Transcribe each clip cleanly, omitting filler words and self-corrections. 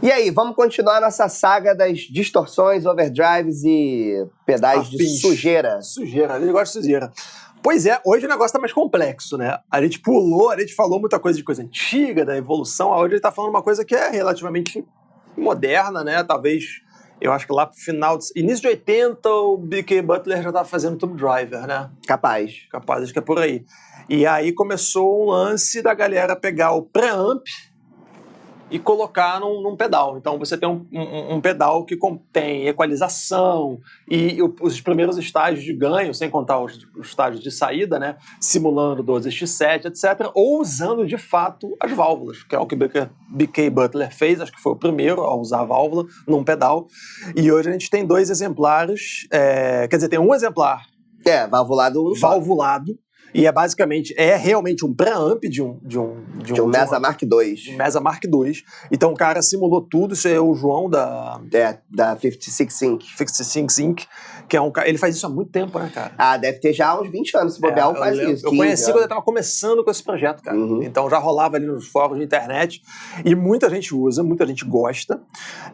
E aí, vamos continuar nossa saga das distorções, overdrives e pedais de sujeira. Sujeira, a gente gosta de sujeira. Pois é, hoje o negócio tá mais complexo, né? A gente falou muita coisa de coisa antiga, da evolução, hoje ele tá falando uma coisa que é relativamente moderna, né? Talvez, eu acho que lá pro final, início de 80, o B.K. Butler já tava fazendo Tube Driver, né? Capaz, acho que é por aí. E aí começou um lance da galera pegar o preamp e colocar num pedal. Então você tem um pedal que contém equalização e os primeiros estágios de ganho, sem contar os estágios de saída, né? Simulando 12x7, etc. Ou usando de fato as válvulas, que é o que B.K. Butler fez, acho que foi o primeiro a usar a válvula num pedal. E hoje a gente tem 2 exemplares, quer dizer, tem um exemplar valvulado. E é realmente um preamp de um Mesa Mark II. Mesa Mark II. Então o cara simulou tudo. Isso é o João da 56 Inc. 56 Inc. Que é um cara. Ele faz isso há muito tempo, né, cara? Ah, deve ter já uns 20 anos. Se bobear, faz isso. Eu conheci quando eu tava começando com esse projeto, cara. Uhum. Então já rolava ali nos fóruns de internet. E muita gente usa, muita gente gosta.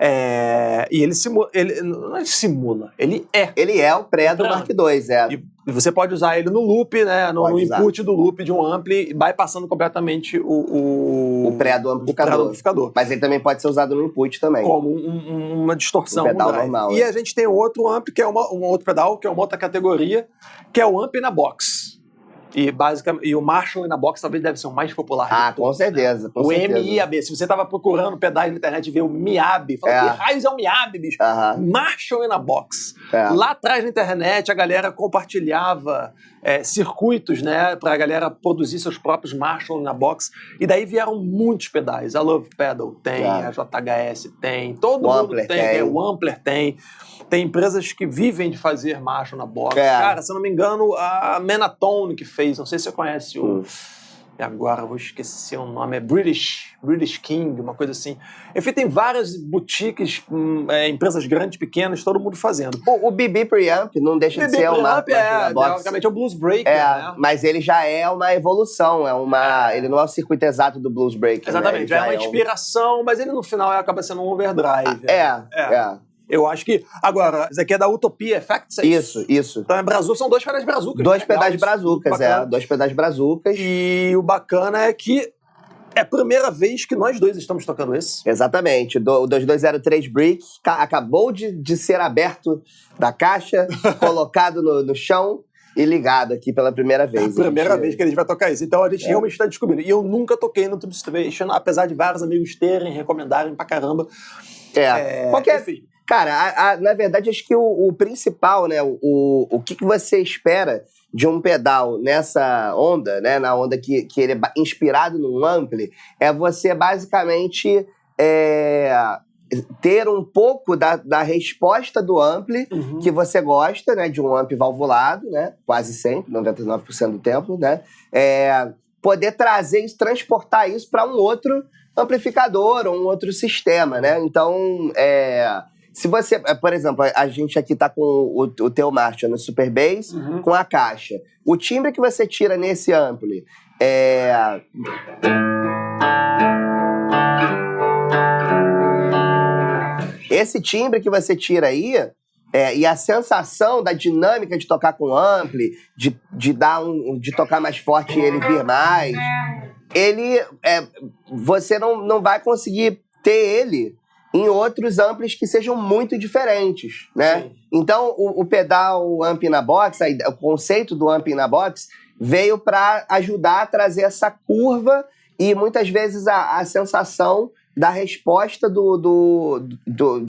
E ele simula. Não simula, ele é. Ele é o pré do Mark II, E você pode usar ele no loop, né? No input do loop de um ampli, bypassando completamente o pré do amplificador. Mas ele também pode ser usado no input também. Como uma distorção. Um pedal normal. E a gente tem outro amp, que é um outro pedal, que é uma outra categoria, que é o amp na box. E basicamente, o Marshall na box talvez deve ser o mais popular. Com certeza. O MIAB. Se você estava procurando pedais na internet e vê o MIAB, fala, que raios é o MIAB, bicho? Marshall na box. Lá atrás na internet a galera compartilhava circuitos, né, pra galera produzir seus próprios Marshall na box. E daí vieram muitos pedais. A Love Pedal tem, a JHS tem, todo mundo tem. O Ampler tem. Tem empresas que vivem de fazer Marshall na box. Cara, se eu não me engano, a Menatone que fez, não sei se você conhece o... E agora eu vou esquecer o nome, é British King, uma coisa assim. Enfim, tem várias boutiques, empresas grandes, pequenas, todo mundo fazendo. O BB Preamp não deixa de ser uma... basicamente é o Blues Breaker, né? Mas ele já é uma evolução, ele não é o circuito exato do Blues Breaker. Exatamente, né? é uma inspiração, mas ele no final acaba sendo um overdrive. Eu acho que... Agora, isso aqui é da Utopia Effects, é isso? Isso. Então são 2 pedais brazucas. 2 pedais brazucas, 2 pedais brazucas. E o bacana é que é a primeira vez que nós 2 estamos tocando esse. Exatamente. O 2203 Brick acabou de ser aberto da caixa, colocado no chão e ligado aqui pela primeira vez. É a primeira vez que a gente vai tocar isso. Então a gente realmente está descobrindo. E eu nunca toquei no Tube Station, apesar de vários amigos recomendarem pra caramba. Enfim. Cara, na verdade, acho que o principal, né, o que você espera de um pedal nessa onda, né, na onda que ele é inspirado num ampli, é você basicamente ter um pouco da resposta do ampli que você gosta, né, de um ampli valvulado, né, quase sempre, 99% do tempo, né, poder trazer isso, transportar isso para um outro amplificador ou um outro sistema, né, então... Se você, por exemplo, a gente aqui tá com o teu Marshall no Super Bass, com a caixa. O timbre que você tira nesse ampli esse timbre que você tira aí, e a sensação da dinâmica de tocar com o ampli, de tocar mais forte e ele vir mais, você não vai conseguir ter ele em outros amplis que sejam muito diferentes, né? Sim. Então, o pedal Amp na Box, o conceito do Amp na Box, veio para ajudar a trazer essa curva e, muitas vezes, a sensação da resposta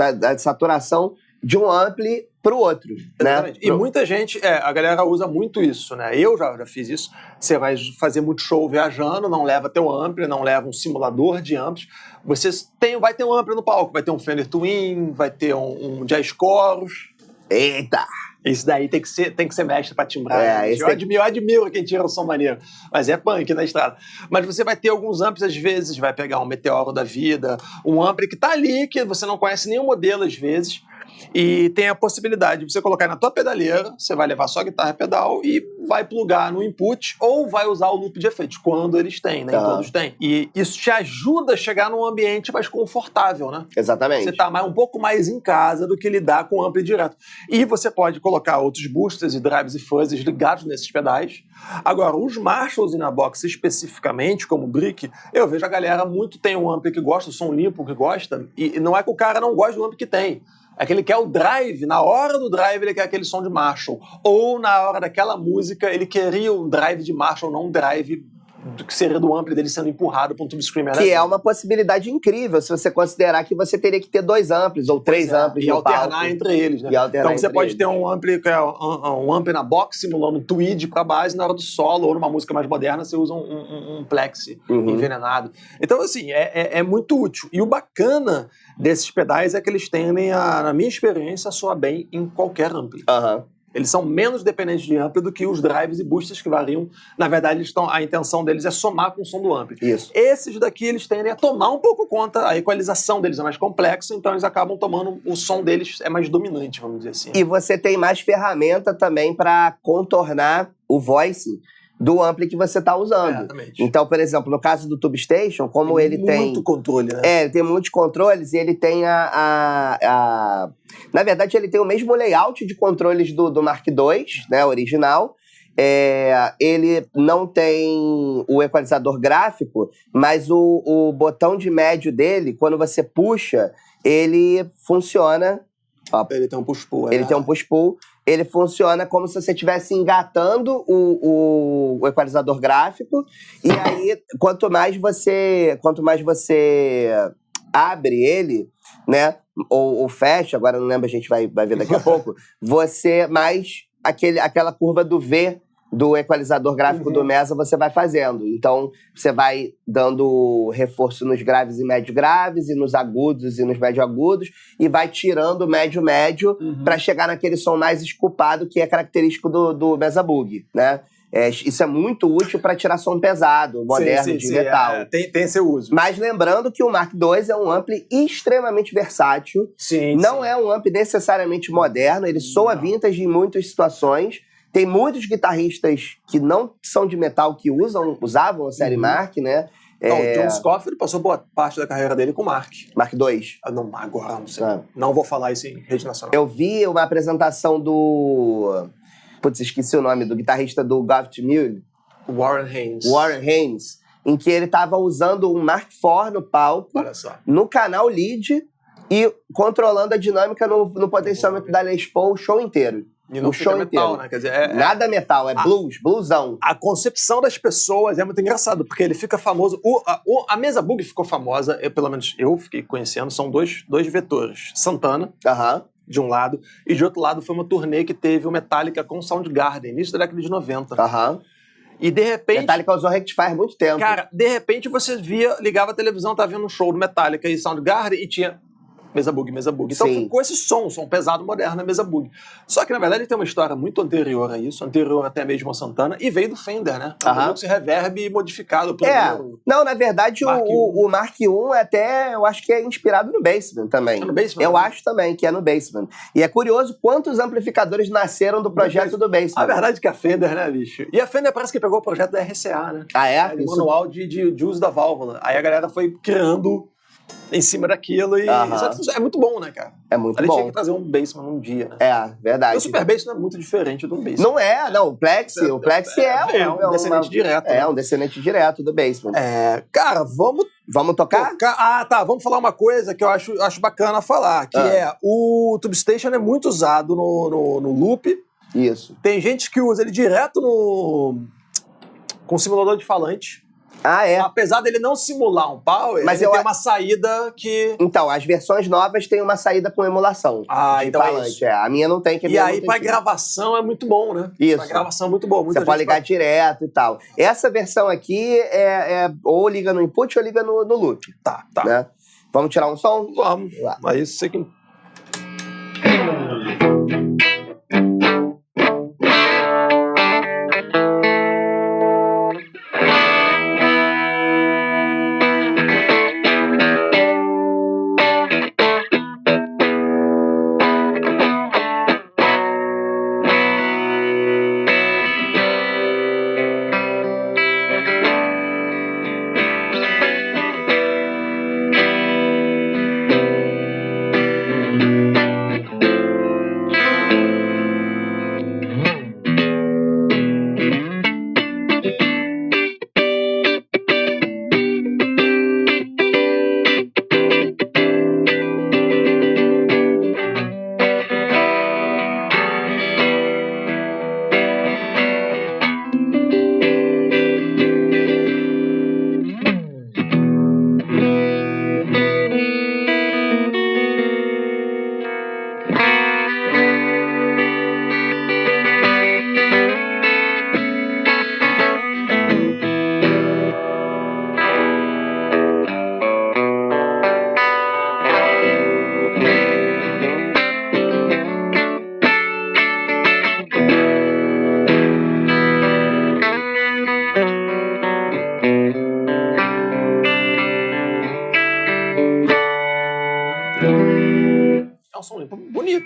da saturação de um ampli para o outro, né? E muita gente, a galera usa muito isso, né? Eu já fiz isso. Você vai fazer muito show viajando, não leva teu ampli, não leva um simulador de amplis. Você vai ter um ampli no palco, vai ter um Fender Twin, vai ter um Jazz Chorus. Eita! Isso daí tem que ser mestre pra timbrar. Eu admiro quem tira o som maneiro. Mas é punk na estrada. Mas você vai ter alguns amplis, às vezes, vai pegar um Meteoro da vida, um ampli que tá ali, que você não conhece nenhum modelo, às vezes, E tem a possibilidade de você colocar na tua pedaleira, você vai levar só a guitarra e pedal e vai plugar no input ou vai usar o loop de efeitos, quando eles têm, nem todos têm. E isso te ajuda a chegar num ambiente mais confortável, né? Exatamente. Você tá um pouco mais em casa do que lidar com o ampli direto. E você pode colocar outros boosters e drives e fuzzes ligados nesses pedais. Agora, os Marshalls e na box especificamente, como o Brick, eu vejo a galera muito tem um ampli que gosta, o som limpo que gosta, e não é que o cara não gosta do ampli que tem. É que ele quer o drive, na hora do drive ele quer aquele som de Marshall. Ou na hora daquela música ele queria um drive de Marshall, não um drive que seria do ampli dele sendo empurrado para um Tube Screamer. Que é uma possibilidade incrível, se você considerar que você teria que ter 2 amplis ou 3 amplis e no alternar palco. entre eles, né? Então você pode ter um ampli que é um ampli na box simulando um tweed para base, na hora do solo ou numa música mais moderna você usa um plexi envenenado. Então assim, é muito útil. E o bacana desses pedais é que eles tendem na minha experiência, a soar bem em qualquer ampli. Eles são menos dependentes de ampli do que os drives e boosters que variam. Na verdade, a intenção deles é somar com o som do ampli. Isso. Esses daqui, eles tendem a tomar um pouco conta, a equalização deles é mais complexa, então eles acabam tomando, o som deles é mais dominante, vamos dizer assim. E você tem mais ferramenta também para contornar o voice do ampli que você está usando. Exatamente. Então, por exemplo, no caso do Tube Station, como ele tem... muito controle, né? Ele tem muitos controles e ele tem Na verdade, ele tem o mesmo layout de controles do Mark II, né, original. Ele não tem o equalizador gráfico, mas o botão de médio dele, quando você puxa, ele funciona... Ele tem um push-pull. Ele tem um push-pull. Ele funciona como se você estivesse engatando o equalizador gráfico. E aí, quanto mais você abre ele, né? Ou fecha, agora eu não lembro, a gente vai ver daqui a pouco. Você mais aquela curva do V do equalizador gráfico do Mesa você vai fazendo. Então, você vai dando reforço nos graves e médio graves, e nos agudos e nos médio agudos, e vai tirando o médio médio para chegar naquele som mais escupado, que é característico do Mesa Boogie, né? Isso é muito útil para tirar som pesado, moderno, de metal. Tem seu uso. Mas lembrando que o Mark II é um ampli extremamente versátil. Não é um ampli necessariamente moderno, ele soa vintage em muitas situações. Tem muitos guitarristas que não são de metal que usavam a série Mark, né? O John Scofield passou boa parte da carreira dele com o Mark. Mark II. Não, agora não sei. Não vou falar isso em rede nacional. Eu vi uma apresentação do... Putz, esqueci o nome, do guitarrista do Gov't Mule. Warren Haynes. Warren Haynes. Em que ele estava usando um Mark IV no palco, no canal lead, e controlando a dinâmica no potenciômetro da Les Paul o show inteiro. E não fica metal, né? Quer dizer, nada metal, é bluesão. A concepção das pessoas é muito engraçado, porque ele fica famoso. A Mesa Boogie ficou famosa, pelo menos eu fiquei conhecendo, são dois vetores. Santana, de um lado, e de outro lado foi uma turnê que teve o Metallica com o Soundgarden, início da década de 90. E de repente... Metallica usou Rectifier há muito tempo. Cara, de repente você ligava a televisão, tava vendo um show do Metallica e Soundgarden e tinha... Mesa Boogie. Então ficou esse som pesado moderno na Mesa Boogie. Só que, na verdade, ele tem uma história muito anterior a isso, anterior até mesmo a Santana, e veio do Fender, né? Esse reverb modificado. Não, na verdade, o Mark I até, eu acho que é inspirado no Bassman também. No Bassman? Eu acho também que é no Bassman. E é curioso quantos amplificadores nasceram do projeto do Bassman. A verdade é que a Fender, né, bicho? E a Fender parece que pegou o projeto da RCA, né? O manual de uso da válvula. Aí a galera foi criando em cima daquilo e é muito bom, né, cara? É muito bom. Ele tinha que trazer um Bassman num dia, né? Verdade. O Super Bass não é muito diferente do Bassman. Não, o Plexi é um descendente direto. Um descendente direto do Bassman. Cara, vamos tocar? Vamos falar uma coisa que eu acho bacana falar, que o Tube Station é muito usado no loop. Isso. Tem gente que usa ele direto com simulador de falante. Apesar dele não simular um power, mas ele tem uma saída que... Então, as versões novas têm uma saída com emulação. Então falante. Isso. A minha não tem. E aí, pra gravação é muito bom, né? Isso. Pra gravação é muito bom. Você pode ligar direto e tal. Essa versão aqui ou liga no input ou liga no loop. Tá. Né? Vamos tirar um som? Vamos. Mas isso aqui...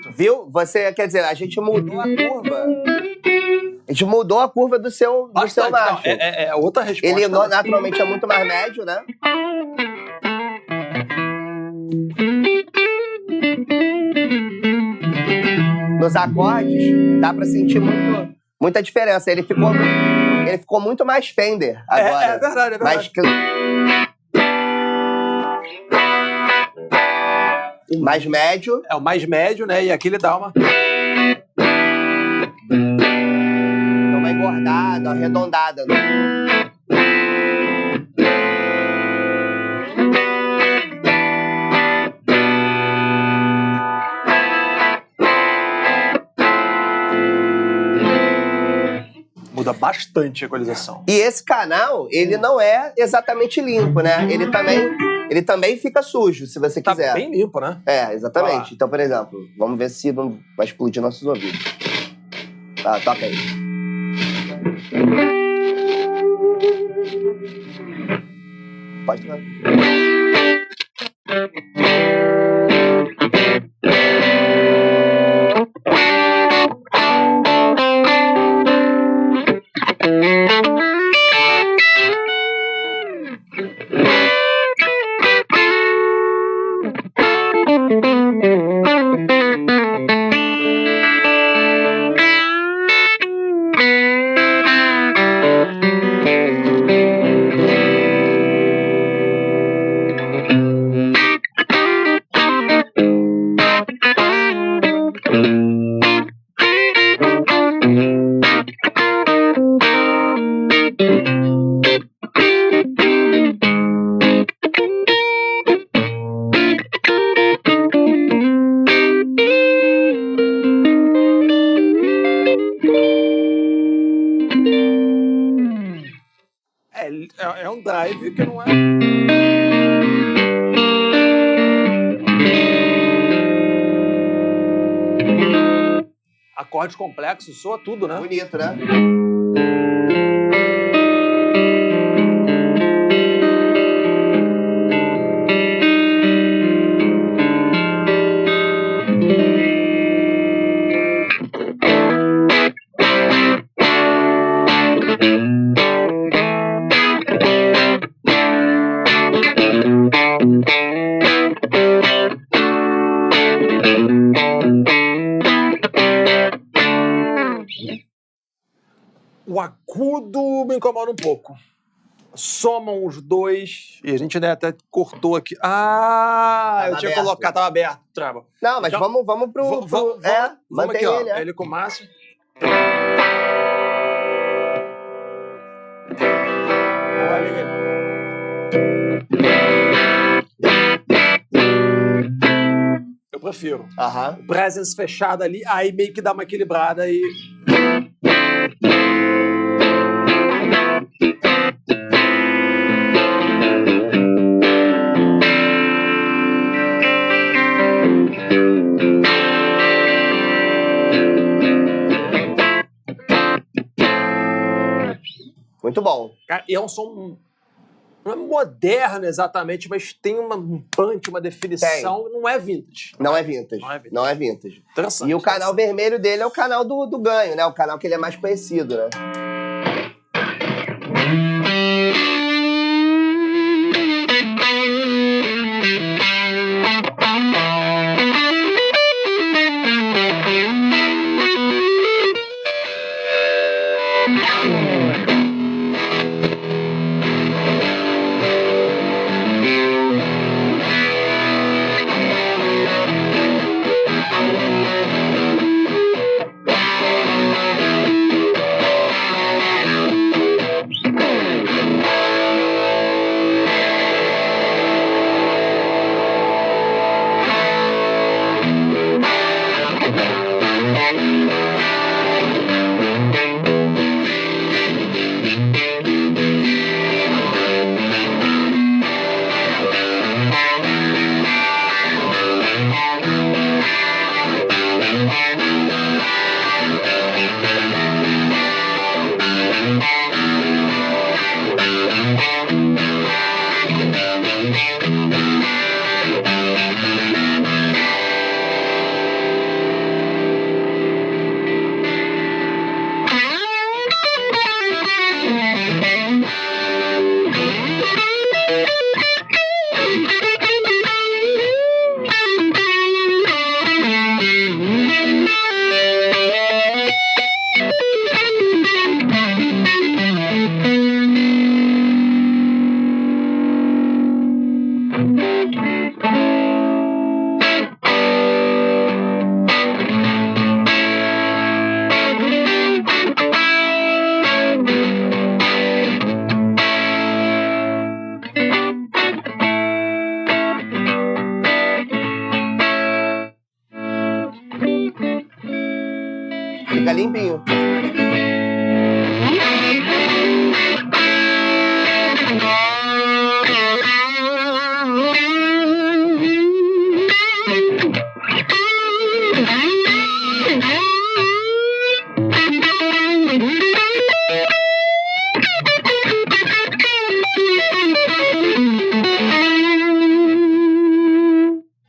Perfeito. Viu? Quer dizer, a gente mudou a curva. A gente mudou a curva do seu macho. Não, é outra resposta. Ele naturalmente é muito mais médio, né? Nos acordes, dá pra sentir muita diferença. Ele ficou muito mais Fender agora. É verdade. Mais médio. É o mais médio, né? E aqui ele dá uma engordada, arredondada. Muda bastante a equalização. E esse canal, ele não é exatamente limpo, né? Ele também fica sujo, se você quiser. Tá bem limpo, né? É, exatamente. Então, por exemplo, vamos ver se não vai explodir nossos ouvidos. Tá, toca aí. Pode tocar. É um drive que não é... Acordes complexos, soa tudo, né? Bonito, né? O agudo me incomoda um pouco. Somam os dois e a gente até cortou aqui. Eu tinha colocado, tava aberto, Trava. Não, mas então, vamos pro... Vamos aqui, ó. Ele com o Márcio. Eu prefiro. Presence fechada ali, aí meio que dá uma equilibrada e... Muito bom. E é um som... Não é moderno exatamente, mas tem um punch, uma definição. Não é vintage. Não é vintage. Interessante. E o canal vermelho dele é o canal do ganho, né? O canal que ele é mais conhecido, né? limpinho.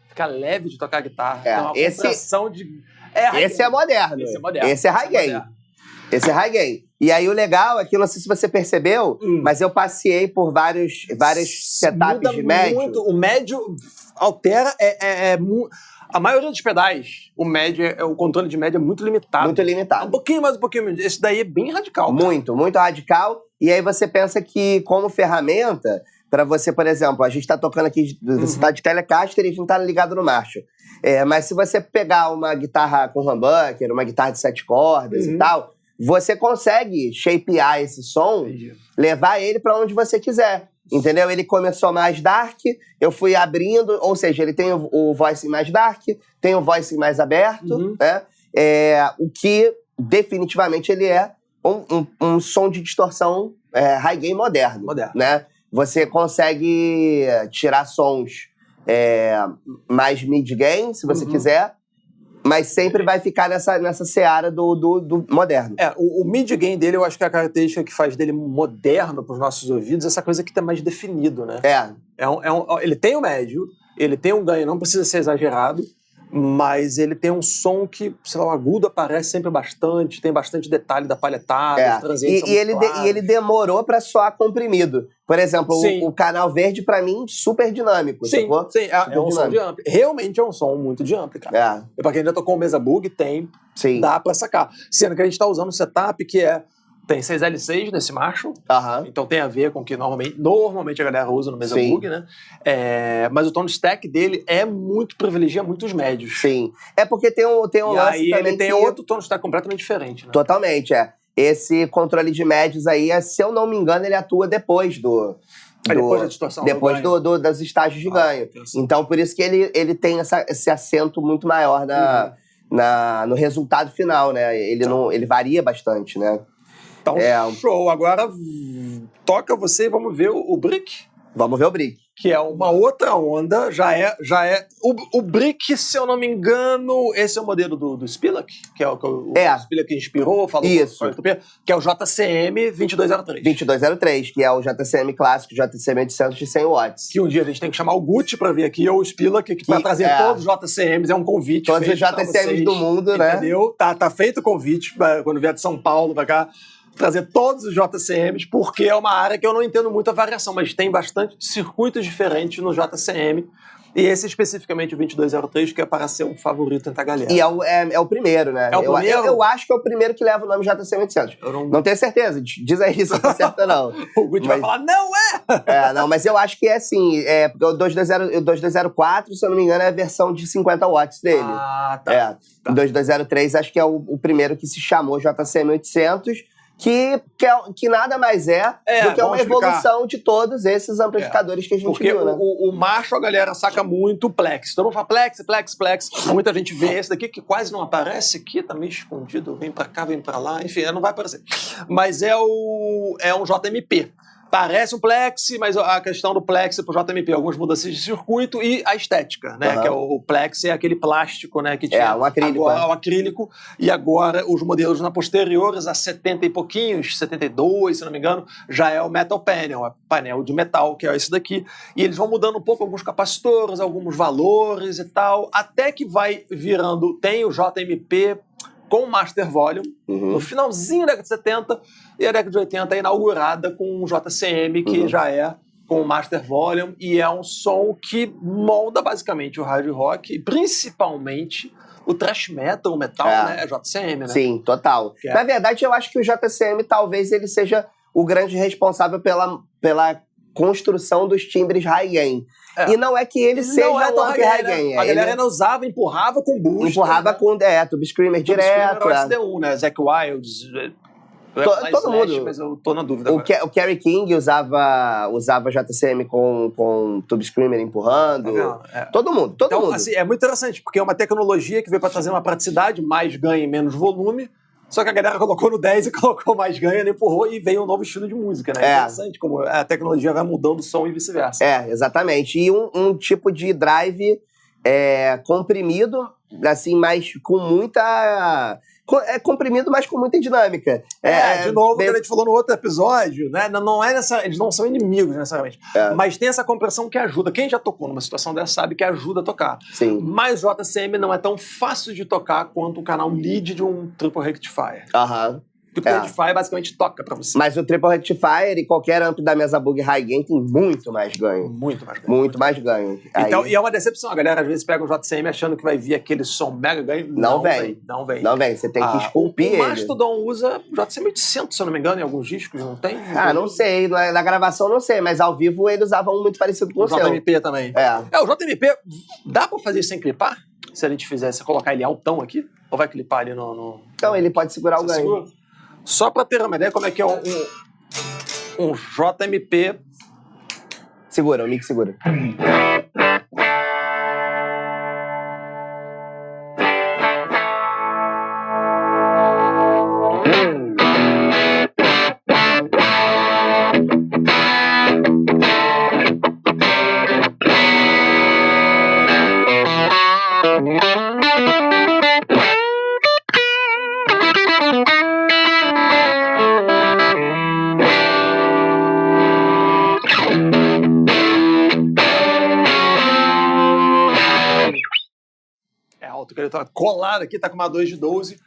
Fica leve de tocar guitarra. É, uma compressão de... Esse é moderno. Esse é high gain. Esse é high gain. E aí o legal é que, não sei se você percebeu, mas eu passei por vários setups de médio. Muito. O médio altera... A maioria dos pedais, o controle de médio é muito limitado. Muito limitado. Um pouquinho mais, um pouquinho menos. Esse daí é bem radical. Muito, muito radical. E aí você pensa que, como ferramenta, para você, por exemplo, a gente tá tocando aqui, você tá de Telecaster e a gente tá ligado no Marshall. Mas se você pegar uma guitarra com humbucker, uma guitarra de 7 cordas e tal, você consegue shapear esse som, levar ele para onde você quiser. Entendeu? Ele começou mais dark, eu fui abrindo, ou seja, ele tem o voicing mais dark, tem o voicing mais aberto, né? O que definitivamente ele é um som de distorção high gain moderno. Né? Você consegue tirar sons mais mid-gain, se você quiser, mas sempre vai ficar nessa seara do moderno. O mid-gain dele, eu acho que é a característica que faz dele moderno para os nossos ouvidos, essa coisa que tá mais definido, né? Ele tem o médio, ele tem um ganho, não precisa ser exagerado, mas ele tem um som que, sei lá, o agudo aparece sempre bastante, tem bastante detalhe da palhetada, os transientes e ele demorou pra soar comprimido. Por exemplo, o Canal Verde, pra mim, super dinâmico. Sim, é um som de ampli. Realmente é um som muito de ampli, cara. E pra quem já tocou o Mesa Bug, dá pra sacar. Sendo que a gente tá usando um setup que tem 6L6 nesse Marshall, então tem a ver com o que normalmente a galera usa no Mesa Bug, né? Mas o tone stack dele privilegia muito os médios. Sim. É porque tem um lance aí também ele tem outro tone stack completamente diferente, né? Totalmente, Esse controle de médios aí, se eu não me engano, ele atua depois depois da distorção. Depois dos estágios de ganho. Então, por isso que ele tem esse acento muito maior no resultado final, né? Ele varia bastante, né? Então, show. Agora, toca você e vamos ver o Brick. Vamos ver o Brick. Que é uma outra onda, já é... O Brick, se eu não me engano, esse é o modelo do Spilak, que é o Spilak que inspirou, falou isso. Que é o JCM 2203. 2203, que é o JCM clássico, JCM 800 de 100 watts. Que um dia a gente tem que chamar o Gucci pra vir aqui, ou o Spilak, que pra trazer todos os JCMs, é um convite. Todos os JCMs do mundo, né? Entendeu? Tá feito o convite, quando vier de São Paulo pra cá, trazer todos os JCMs, porque é uma área que eu não entendo muito a variação, mas tem bastante circuitos diferentes no JCM, e esse especificamente o 2203, que é para ser um favorito entre a galera. E é o primeiro, né? É o primeiro? Eu acho que é o primeiro que leva o nome JCM 800. Não tenho certeza, diz aí se tá certo ou não. O Gucci vai falar, não é! Não, mas eu acho que é assim, porque o 2204, se eu não me engano, é a versão de 50 watts dele. Tá. O 2203 acho que é o primeiro que se chamou JCM 800, que nada mais do que uma evolução de todos esses amplificadores que a gente viu, né? O Marshall, a galera saca muito o Plex. Todo mundo fala Plex. Muita gente vê esse daqui que quase não aparece aqui, tá meio escondido, vem pra cá, vem pra lá, enfim, não vai aparecer. Mas é um JMP. Parece um Plex, mas a questão do Plex pro JMP, algumas mudanças de circuito e a estética, né? Que o Plex é aquele plástico, né? Que tinha um acrílico. Agora, um acrílico. E agora os modelos posteriores, a 70 e pouquinhos, 72, se não me engano, já é o Metal Panel, painel de metal, que é esse daqui. E eles vão mudando um pouco alguns capacitores, alguns valores e tal, até que vai virando, tem o JMP com o Master Volume, no finalzinho da década de 70, e a década de 80 é inaugurada com o JCM, que já é com o Master Volume, e é um som que molda basicamente o hard rock, e principalmente o thrash metal, o metal, né? É JCM, né? Sim, total. Na verdade, eu acho que o JCM talvez ele seja o grande responsável pela construção dos timbres high gain. E não é que ele seja um amp high gain. A galera ainda usava, empurrava com booster. Empurrava com Tube Screamer direto. Tube Screamer SD1, né? Zack Wilds. Todo mundo. Mas eu tô na dúvida agora. O Kerry King usava JCM com Tube Screamer empurrando. Todo mundo. Assim, é muito interessante, porque é uma tecnologia que veio para trazer uma praticidade, mais ganho e menos volume, Só que a galera colocou no 10 e colocou mais ganho, empurrou e veio um novo estilo de música, né? É interessante como a tecnologia vai mudando o som e vice-versa. Exatamente. E um tipo de drive comprimido, assim, mas com muita... comprimido, mas com muita dinâmica. De novo, que a gente falou no outro episódio, né? Eles não são inimigos, necessariamente. Mas tem essa compressão que ajuda. Quem já tocou numa situação dessa sabe que ajuda a tocar. Sim. Mas o JCM não é tão fácil de tocar quanto o canal lead de um Triple Rectifier. O Triple Rectifier basicamente toca pra você. Mas o Triple Rectifier e qualquer amp da Mesa Bug High Gain tem muito mais ganho. Muito mais ganho. Muito mais ganho. Então, e é uma decepção. A galera às vezes pega o JCM achando que vai vir aquele som mega ganho. Não vem. Não vem. Você tem que esculpir ele. O Mastodon usa JCM 800, se eu não me engano, em alguns discos, não tem? Não sei. Na gravação não sei, mas ao vivo ele usava um muito parecido com o seu. O JMP também. O JMP, dá pra fazer sem clipar? Se a gente fizesse, colocar ele altão aqui? Ou vai clipar ali no... Então, ele pode segurar o ganho. Segura? Só pra ter uma ideia como é que é um JMP. Segura, o mic segura. Ele tá colado aqui, tá com uma 2 de 12.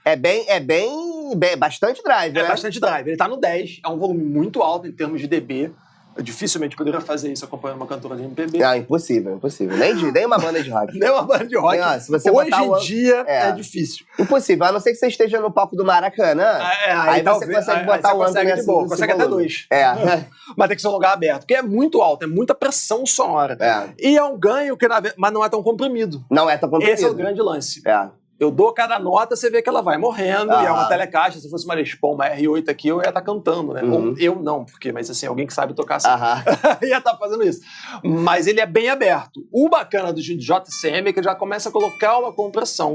Bastante drive, né? Bastante drive. Ele tá no 10, é um volume muito alto em termos de dB. Eu dificilmente poderia fazer isso acompanhando uma cantora de MPB. Impossível. Nem uma banda de rock. Nem uma banda de rock. Se você hoje em dia é difícil. Impossível, a não ser que você esteja no palco do Maracanã. Aí você consegue botar o consegue de boa, consegue até 2. Mas tem que ser um lugar aberto, porque é muito alto, é muita pressão sonora. E é um ganho que, mas não é tão comprimido. Não é tão comprimido. Esse é o grande lance. Eu dou cada nota, você vê que ela vai morrendo, e é uma telecaixa. Se fosse uma Les Paul, uma R8 aqui, eu ia estar cantando, né? Ou eu não, mas assim, alguém que sabe tocar assim, ia estar fazendo isso. Mas ele é bem aberto. O bacana do JCM é que ele já começa a colocar uma compressão.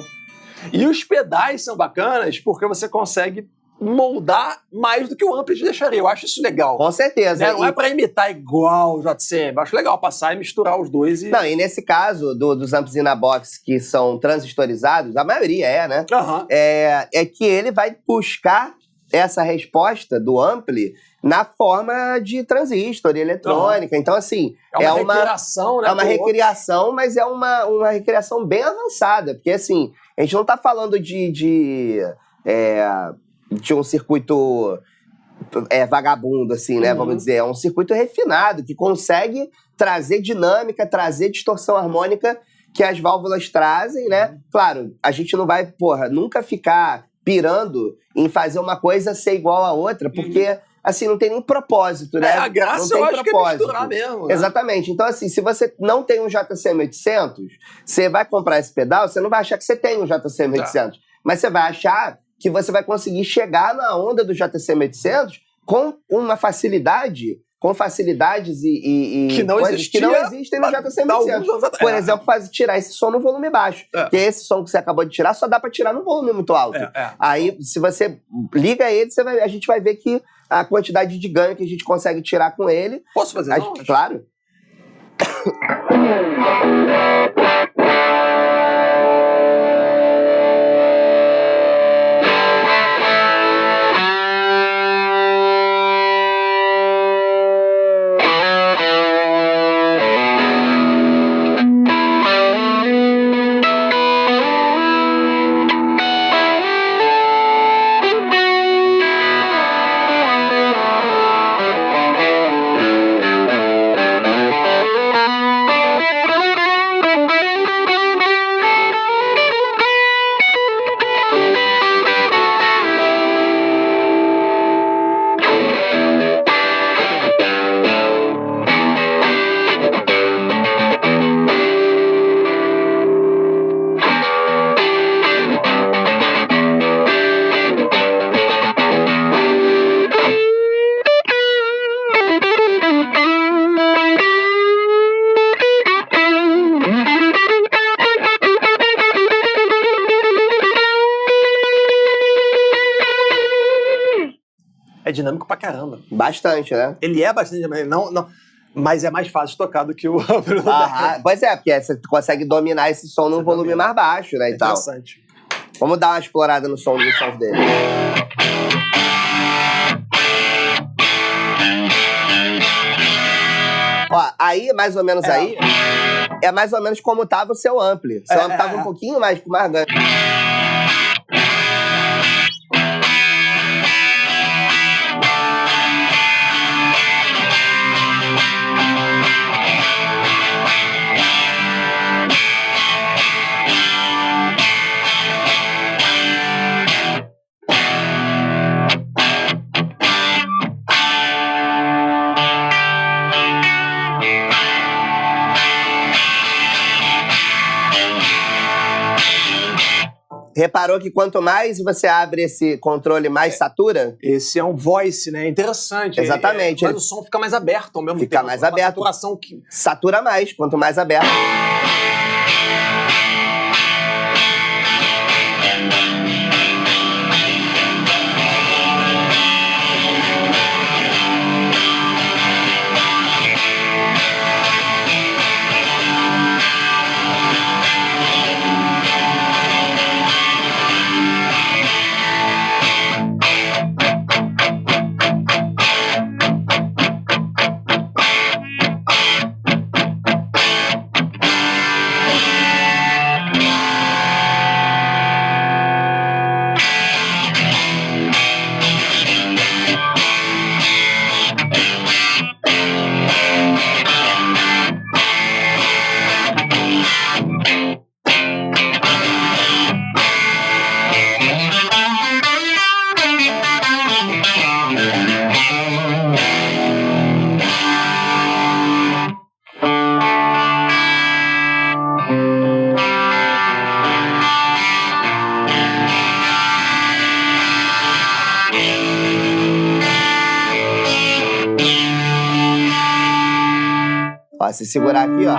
E os pedais são bacanas porque você consegue moldar mais do que o ampli te deixaria. Eu acho isso legal. Com certeza. Não é pra imitar igual o JCM. Eu acho legal passar e misturar os dois. E nesse caso dos amplis in a box que são transistorizados, a maioria né? É que ele vai buscar essa resposta do ampli na forma de transistor, eletrônica. Então, assim... É uma recriação, né? É uma recriação, mas é uma recriação bem avançada. Porque, assim, a gente não tá falando de um circuito vagabundo, assim, né? Vamos dizer. É um circuito refinado, que consegue trazer dinâmica, trazer distorção harmônica que as válvulas trazem, né? Claro, a gente não vai, nunca ficar pirando em fazer uma coisa ser igual a outra, porque, assim, não tem nem propósito, né? A graça eu acho que é misturar mesmo. Né? Exatamente. Então, assim, se você não tem um JCM 800, você vai comprar esse pedal, você não vai achar que você tem um JCM 800, mas você vai achar que você vai conseguir chegar na onda do JCM 800 com uma facilidade, com facilidades e que não coisas que não existem no JCM 800. Por exemplo, tirar esse som no volume baixo. Porque esse som que você acabou de tirar só dá pra tirar no volume muito alto. Aí, se você liga ele, a gente vai ver que a quantidade de ganho que a gente consegue tirar com ele... Posso fazer? Claro. É dinâmico pra caramba. Bastante, né? Ele é bastante dinâmico. Não, mas é mais fácil de tocar do que o amplo do Deck. Pois é, porque você consegue dominar esse som num volume mais baixo, né? Interessante. Vamos dar uma explorada no som dos sons dele. Ó, aí, mais ou menos aí, é mais ou menos como tava o seu ampli. Seu ampli tava um pouquinho mais ganho. Reparou que quanto mais você abre esse controle, mais satura? Esse é um voice, né? Interessante. Exatamente. Mas o som fica mais aberto ao mesmo tempo. Fica mais aberto. Saturação que... Satura mais, quanto mais aberto. Ó, se segurar aqui, ó.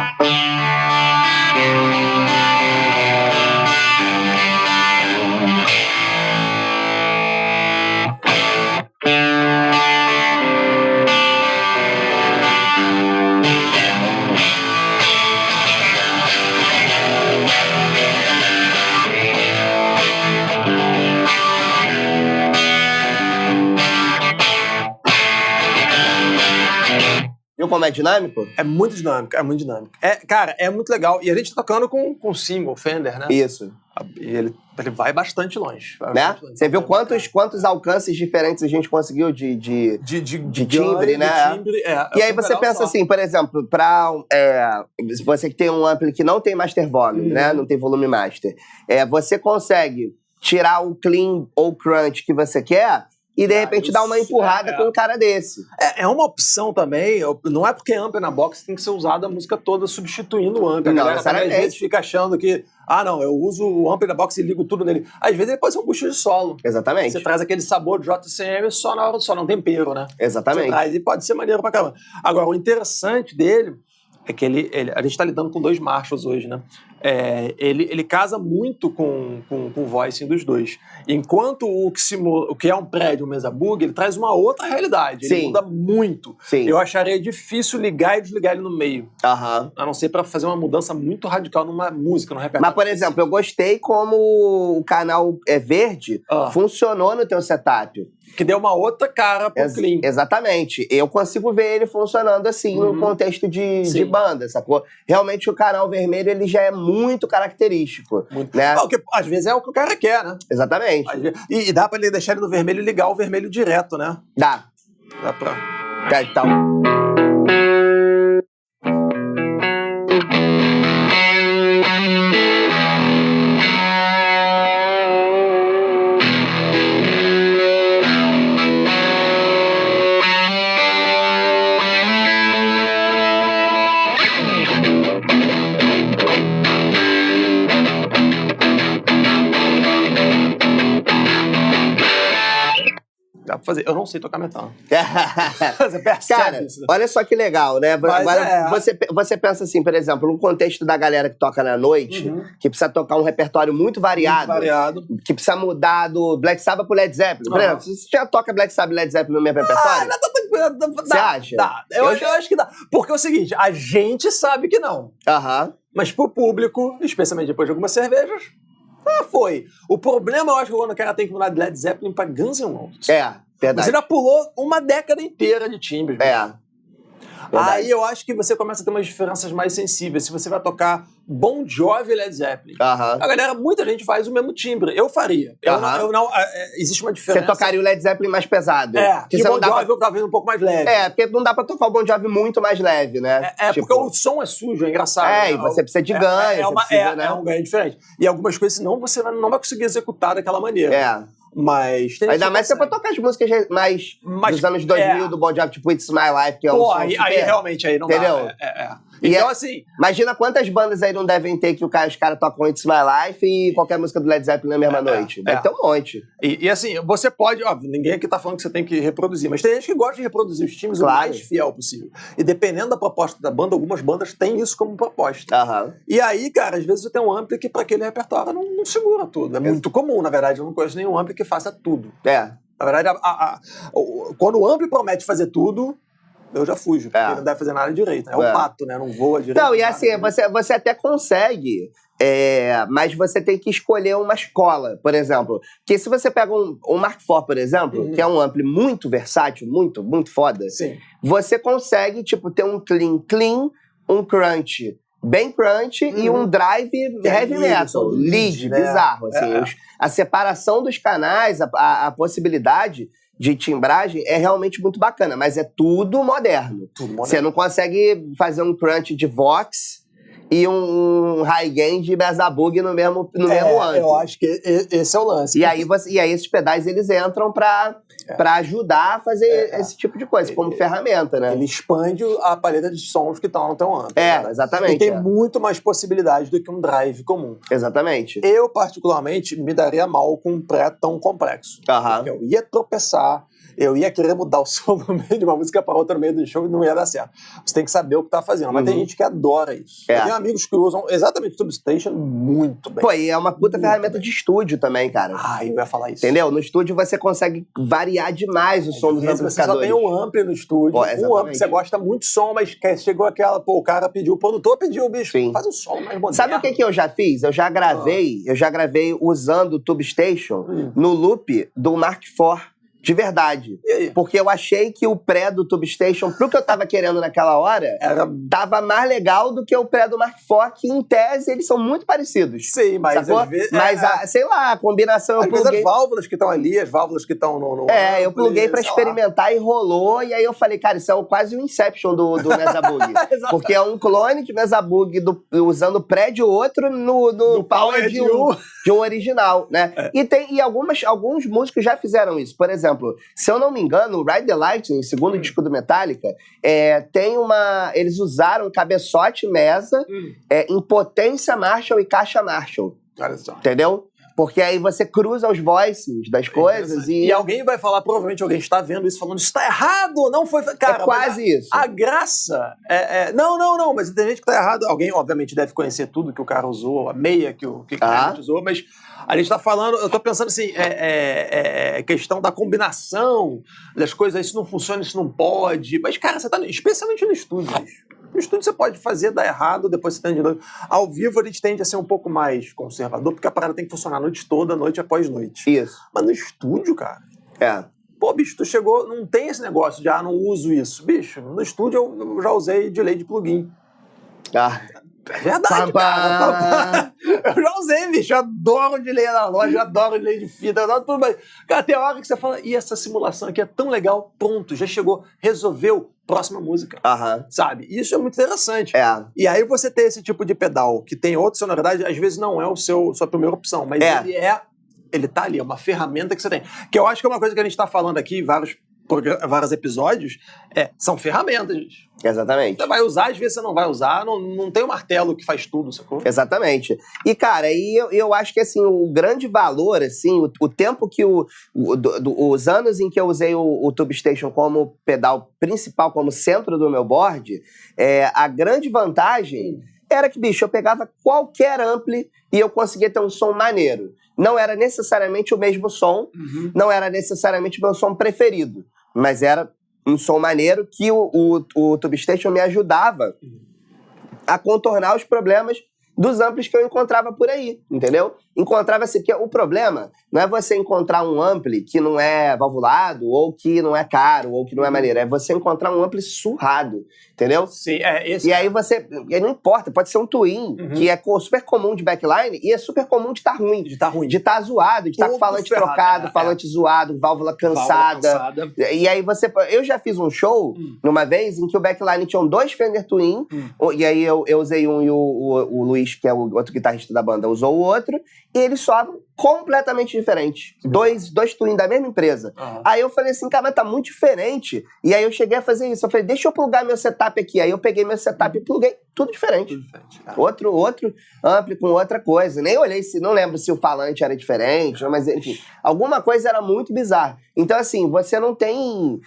Viu como é dinâmico? É muito dinâmico, é muito dinâmico. Cara, é muito legal. E a gente tá tocando com single, Fender, né? Isso. E ele vai bastante longe. Né? Você viu quantos alcances diferentes a gente conseguiu de timbre, né? E aí você pensa assim, por exemplo, se você tem um ampli que não tem master volume, né? Não tem volume master. Você consegue tirar o clean ou crunch que você quer e de repente dar uma empurrada com um cara desse. É uma opção também, não é porque amp na box tem que ser usado a música toda substituindo o amp. Não, às vezes fica achando que, não, eu uso o amp na box e ligo tudo nele. Às vezes ele pode ser um bucho de solo. Exatamente. Você traz aquele sabor de JCM só na hora do solo, não tempero, né? Exatamente. Você traz e pode ser maneiro pra caramba. Agora, o interessante dele é que a gente tá lidando com 2 Marshalls hoje, né? Ele casa muito com o voicing dos dois. Enquanto o que é um prédio, um Mesa Bug, ele traz uma outra realidade. Ele muda muito. Sim. Eu acharia difícil ligar e desligar ele no meio. A não ser pra fazer uma mudança muito radical numa música, no repertório. Mas, por exemplo, eu gostei como o canal verde funcionou no teu setup. Que deu uma outra cara pro clean. Exatamente. Eu consigo ver ele funcionando assim no contexto de banda, sacou? Realmente o canal vermelho ele já é muito característico. Muito. Né? Porque às vezes é o que o cara quer, né? Exatamente. E dá pra ele deixar ele no vermelho e ligar o vermelho direto, né? Dá pra... Então... Dá pra fazer. Eu não sei tocar metal. Você percebe Cara, isso. olha só que legal, né? Agora, você pensa assim, por exemplo, no contexto da galera que toca na noite, que precisa tocar um repertório muito variado, que precisa mudar do Black Sabbath pro Led Zeppelin. Por exemplo, se você já toca Black Sabbath e Led Zeppelin no mesmo repertório, você acha? Dá. Eu acho que dá. Porque é o seguinte, a gente sabe que não. Mas pro público, especialmente depois de algumas cervejas, foi. O problema, eu acho, que quando o cara tem que mudar de Led Zeppelin pra Guns N' Roses. Verdade. Você já pulou uma década inteira de timbres. Verdade. Aí eu acho que você começa a ter umas diferenças mais sensíveis. Se você vai tocar Bon Jovi e Led Zeppelin, a galera, muita gente faz o mesmo timbre. Eu faria. Existe uma diferença. Você tocaria o Led Zeppelin mais pesado. E o Bon Jovi eu talvez um pouco mais leve. Porque não dá pra tocar o Bon Jovi muito mais leve, né? Tipo, porque o som é sujo, é engraçado. E você precisa de ganho. É um ganho diferente. E algumas coisas, senão, você não vai conseguir executar daquela maneira. Mas tem ainda mais se você for tocar as músicas mais dos anos 2000 do Bon Jovi, tipo It's My Life, que é um som aí realmente aí não entendeu? dá. Então, assim... Imagina quantas bandas aí não devem ter que os caras tocam It's My Life e qualquer música do Led Zeppelin na mesma noite. Deve ter um monte. E assim, você pode... Óbvio, ninguém aqui tá falando que você tem que reproduzir, mas tem gente que gosta de reproduzir os times o mais fiel possível. E dependendo da proposta da banda, algumas bandas têm isso como proposta. E aí, cara, às vezes você tem um ampli que pra aquele repertório não segura tudo. É muito comum, na verdade. Eu não conheço nenhum ampli que faça tudo. Na verdade, quando o ampli promete fazer tudo... eu já fujo, porque não deve fazer nada direito. É um pato, né? Não voa direito. Não, e assim, você até consegue, mas você tem que escolher uma escola, por exemplo. Porque se você pega um Mark IV, por exemplo, que é um ampli muito versátil, muito, muito foda, você consegue, tipo, ter um clean, um crunch bem crunch e um drive heavy metal, lead, né? Bizarro. Assim, a separação dos canais, a possibilidade de timbragem é realmente muito bacana, mas é tudo moderno. Você não consegue fazer um crunch de Vox e um high gain de Mesa Boogie no mesmo ano. Eu acho que esse é o lance. E aí esses pedais eles entram pra ajudar a fazer esse tipo de coisa, como ferramenta, né? Ele expande a paleta de sons que estão no teu amplo. Exatamente. E tem muito mais possibilidade do que um drive comum. Exatamente. Eu, particularmente, me daria mal com um pré tão complexo. Porque eu ia tropeçar, eu ia querer mudar o som no meio de uma música para outra no meio do show e não ia dar certo. Você tem que saber o que tá fazendo. Mas tem gente que adora isso. Eu tenho amigos que usam exatamente o Substation muito bem. Pô, e é uma puta ferramenta de estúdio também, cara. Eu ia falar isso. Entendeu? No estúdio você consegue variar demais o som dos amplificadores. Você só tem um ampli no estúdio, um ampli que você gosta muito de som, mas chegou aquela, o cara pediu, o produtor pediu, bicho, faz um som mais moderno. Sabe o que eu já fiz? Eu já gravei usando o Tubstation no loop do Mark IV. De verdade. Porque eu achei que o pré do Tubstation, pro que eu tava querendo naquela hora, tava mais legal do que o pré do Mark IV, que em tese eles são muito parecidos. Sim, mas às vezes... sei lá, a combinação às vezes as válvulas que estão ali, as válvulas que estão no eu pluguei pra experimentar e rolou, e aí eu falei, cara, isso é quase o Inception do Mesa Boogie. Porque é um clone de Mesa Boogie usando o pré de outro no power de um original, né? E alguns músicos já fizeram isso. Por exemplo, se eu não me engano, o Ride the Lightning, segundo disco do Metallica, eles usaram cabeçote Mesa em potência Marshall e caixa Marshall. Olha só. Entendeu? Porque aí você cruza os voices das coisas e alguém vai falar, provavelmente alguém está vendo isso, falando, isso tá errado, não foi... Cara, quase isso. A graça Não, mas tem gente que tá errado. Alguém, obviamente, deve conhecer tudo que o cara usou, a meia que o cara usou, mas a gente tá falando, eu tô pensando assim, questão da combinação das coisas, isso não funciona, isso não pode, mas, cara, você tá, especialmente no estúdio, no estúdio você pode fazer, dar errado, depois você tende de novo. Ao vivo a gente tende a ser um pouco mais conservador, porque a parada tem que funcionar a noite toda, noite após noite. Isso. Mas no estúdio, cara... Pô, bicho, tu chegou, não tem esse negócio de, não uso isso. Bicho, no estúdio eu já usei delay de plugin. É verdade, cara. Eu já usei, bicho. Eu adoro delay na loja, adoro delay de fita, eu adoro tudo. Mas, cara, tem hora que você fala, e essa simulação aqui é tão legal, pronto, já chegou, resolveu, próxima música. Sabe? Isso é muito interessante. E aí você tem esse tipo de pedal, que tem outra sonoridade, às vezes não é sua primeira opção, mas ele tá ali, é uma ferramenta que você tem. Que eu acho que é uma coisa que a gente tá falando aqui, vários vários episódios, são ferramentas. Exatamente. Você vai usar, às vezes você não vai usar, não tem um martelo que faz tudo, sacou? Exatamente. E, cara, eu acho que, assim, o grande valor, assim, o tempo que os anos em que eu usei o Tube Station como pedal principal, como centro do meu board, a grande vantagem era que, bicho, eu pegava qualquer ampli e eu conseguia ter um som maneiro. Não era necessariamente o mesmo som, não era necessariamente o meu som preferido, mas era um som maneiro que o Tube Station me ajudava a contornar os problemas dos amplis que eu encontrava por aí, entendeu? Encontrava-se que o problema não é você encontrar um ampli que não é valvulado, ou que não é caro, ou que não é maneiro. É você encontrar um ampli surrado, entendeu? Sim, esse. E aí não importa, pode ser um twin, que é super comum de backline, e é super comum de estar ruim. De estar ruim. De estar zoado, de estar com falante trocado, falante zoado, válvula cansada. E aí eu já fiz um show, numa vez, em que o backline tinha 2 Fender Twin, e aí eu usei um e o Luiz, que é o outro guitarrista da banda, usou o outro, e eles soavam completamente diferentes. Dois twins da mesma empresa. Aí eu falei assim, cara, mas tá muito diferente. E aí eu cheguei a fazer isso. Eu falei, deixa eu plugar meu setup aqui. Aí eu peguei meu setup e pluguei tudo diferente. Outro ampli com outra coisa. Nem olhei, não lembro se o falante era diferente, mas enfim, alguma coisa era muito bizarra. Então, assim, você não tem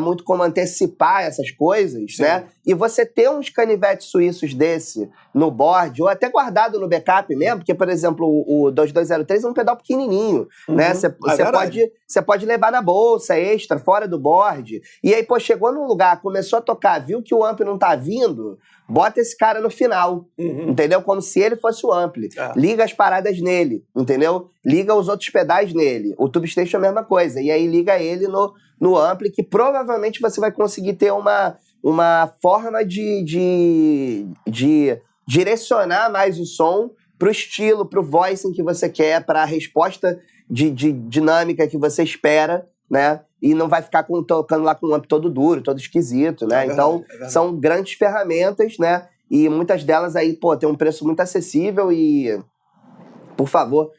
muito como antecipar essas coisas, né? E você ter uns canivetes suíços desse no board, ou até guardado no backup mesmo, porque, por exemplo, o 2203 é um pedal pequenininho, né? Você pode levar na bolsa extra, fora do board. E aí, pô, chegou num lugar, começou a tocar, viu que o ampli não tá vindo, bota esse cara no final, entendeu? Como se ele fosse o ampli. Liga as paradas nele, entendeu? Liga os outros pedais nele. O Tube Station é a mesma coisa. E aí liga ele no ampli, que provavelmente você vai conseguir ter uma forma de direcionar mais o som pro estilo, pro voicing que você quer, pra resposta de dinâmica que você espera, né? E não vai ficar tocando lá com um amp todo duro, todo esquisito, né? Então, são grandes ferramentas, né? E muitas delas aí, pô, tem um preço muito acessível e, por favor,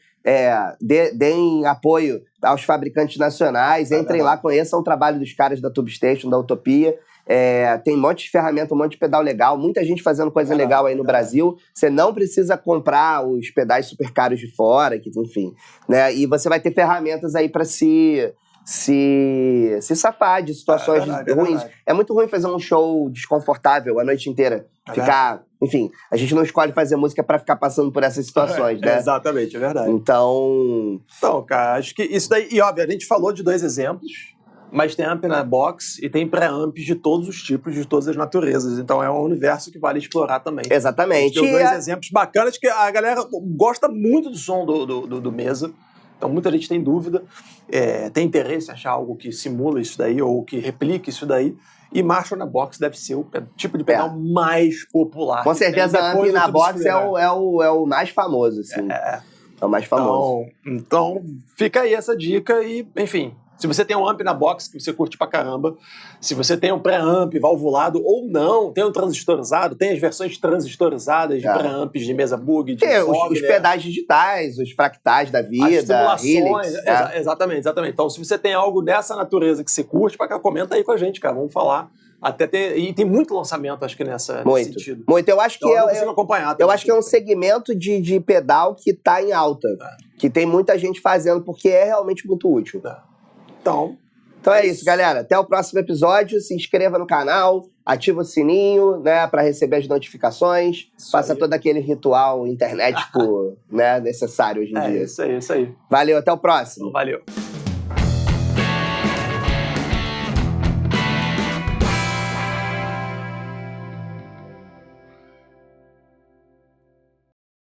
deem apoio aos fabricantes nacionais, entrem lá, conheçam o trabalho dos caras da Tube Station, da Utopia. Tem um monte de ferramenta, um monte de pedal legal, muita gente fazendo coisa legal aí no Brasil. Você não precisa comprar os pedais super caros de fora, que, enfim, né? E você vai ter ferramentas aí pra se safar de situações ruins. É muito ruim fazer um show desconfortável a noite inteira. Enfim, a gente não escolhe fazer música pra ficar passando por essas situações, né? Exatamente, é verdade. Então, cara, acho que isso daí... E, óbvio, a gente falou de 2 exemplos, mas tem amp na box e tem pré-amps de todos os tipos, de todas as naturezas. Então é um universo que vale explorar também. Exatamente. Tem 2 exemplos bacanas que a galera gosta muito do som do Mesa. Então muita gente tem dúvida, tem interesse em achar algo que simula isso daí ou que replique isso daí. E Marshall na box deve ser o tipo de pedal mais popular. Com certeza a amp na box é o mais famoso, assim. É o mais famoso. Então fica aí essa dica e, enfim... Se você tem um amp na box que você curte pra caramba, se você tem um pré-amp valvulado ou não, tem um transistorizado, tem as versões transistorizadas de pré-amps de mesa bug, de os pedais digitais, os fractais da vida, as simulações, exatamente. Então, se você tem algo dessa natureza que você curte, comenta aí com a gente, cara, vamos falar. E tem muito lançamento, acho que nesse sentido. Muito. Eu acho que eu acho que é um segmento de pedal que tá em alta, que tem muita gente fazendo, porque é realmente muito útil. Então é isso, galera. Até o próximo episódio. Se inscreva no canal, ativa o sininho, né, para receber as notificações. Faça todo aquele ritual internetico, né, necessário hoje em dia. Isso aí. Valeu, até o próximo. Valeu.